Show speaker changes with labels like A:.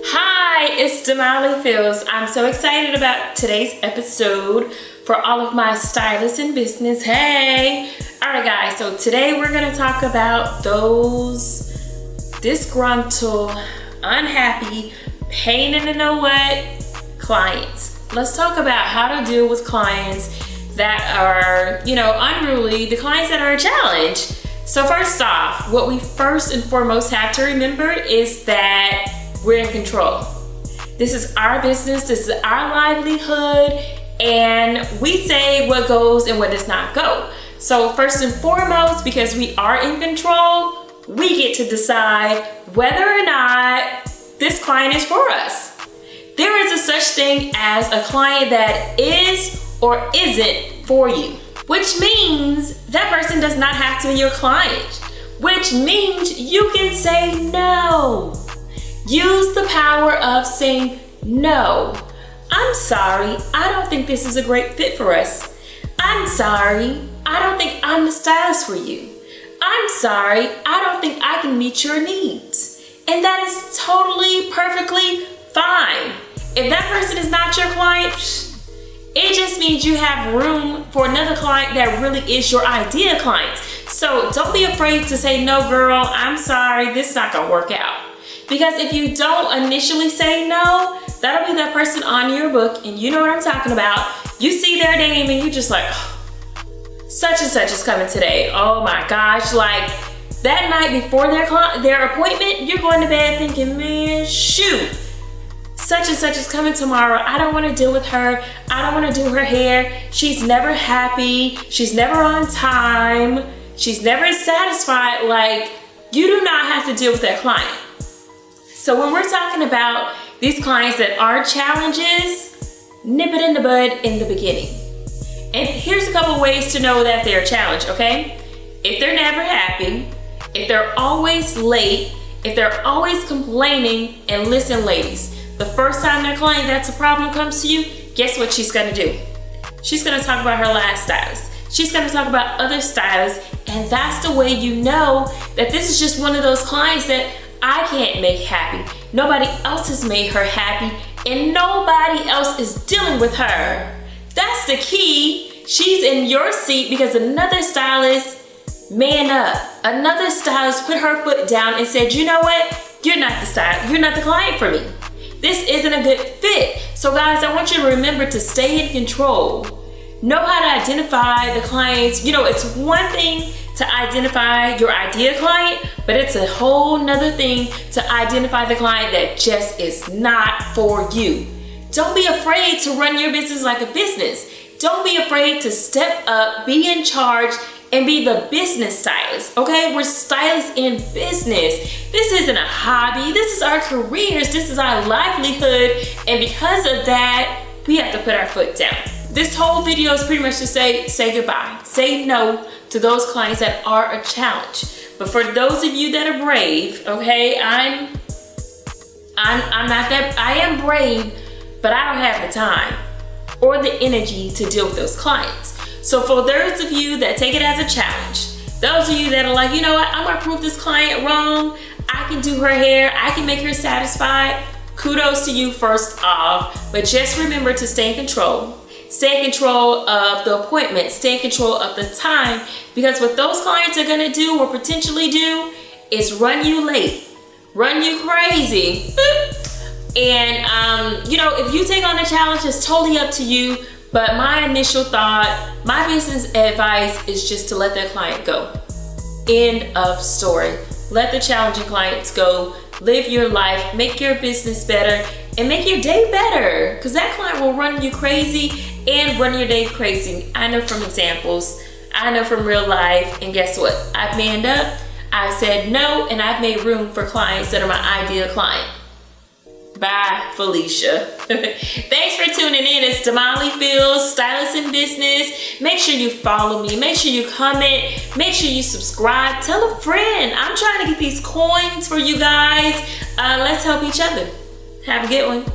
A: Hi, it's Damali Fils. I'm so excited about today's episode for all of my stylists in business. Hey! Alright guys, so today we're going to talk about those disgruntled, unhappy, pain in the know what clients. Let's talk about how to deal with clients that are, unruly, the clients that are a challenge. So first off, what we first and foremost have to remember is that we're in control. This is our business, this is our livelihood, and we say what goes and what does not go. So first and foremost, because we are in control, we get to decide whether or not this client is for us. There is a such thing as a client that is or isn't for you, which means that person does not have to be your client, which means you can say no. Use the power of saying no. I'm sorry, I don't think this is a great fit for us. I'm sorry, I don't think I'm the stylist for you. I'm sorry, I don't think I can meet your needs. And that is totally, perfectly fine. If that person is not your client, it just means you have room for another client that really is your ideal client. So don't be afraid to say, no girl, I'm sorry, this is not gonna work out. Because if you don't initially say no, that'll be that person on your book, and you know what I'm talking about. You see their name and you just like, oh, such and such is coming today. Oh my gosh, like that night before their appointment, you're going to bed thinking, man, shoot, such and such is coming tomorrow. I don't want to deal with her. I don't want to do her hair. She's never happy. She's never on time. She's never satisfied. Like, you do not have to deal with that client. So when we're talking about these clients that are challenges, nip it in the bud in the beginning. And here's a couple ways to know that they're a challenge, okay? If they're never happy, if they're always late, if they're always complaining, and listen ladies, the first time their client that's a problem comes to you, guess what she's gonna do? She's gonna talk about her last stylist. She's gonna talk about other stylists, and that's the way you know that this is just one of those clients that I can't make happy. Nobody else has made her happy, and nobody else is dealing with her. That's the key. She's in your seat because another stylist man up. Another stylist put her foot down and said, you know what? You're not the stylist. You're not the client for me. This isn't a good fit. So guys, I want you to remember to stay in control. Know how to identify the clients. It's one thing to identify your ideal client, but it's a whole nother thing to identify the client that just is not for you. Don't be afraid to run your business like a business. Don't be afraid to step up, be in charge, and be the business stylist, okay? We're stylists in business. This isn't a hobby. This is our careers. This is our livelihood. And because of that, we have to put our foot down. This whole video is pretty much to say goodbye. Say no to those clients that are a challenge. But for those of you that are brave, okay, I'm not that, I am brave, but I don't have the time or the energy to deal with those clients. So for those of you that take it as a challenge, those of you that are like, you know what, I'm gonna prove this client wrong, I can do her hair, I can make her satisfied, kudos to you first off, but just remember to stay in control. Stay in control of the appointment, stay in control of the time, because what those clients are gonna do or potentially do is run you late, run you crazy. And if you take on the challenge, it's totally up to you. But my initial thought, my business advice is just to let that client go. End of story. Let the challenging clients go. Live your life, make your business better, and make your day better. Because that client will run you crazy and run your day crazy. I know from examples, I know from real life, and guess what? I've manned up, I've said no, and I've made room for clients that are my ideal client. Bye, Felicia. Thanks for tuning in. It's Damali Fils, Stylist in Business. Make sure you follow me. Make sure you comment. Make sure you subscribe. Tell a friend. I'm trying to get these coins for you guys. Let's help each other. Have a good one.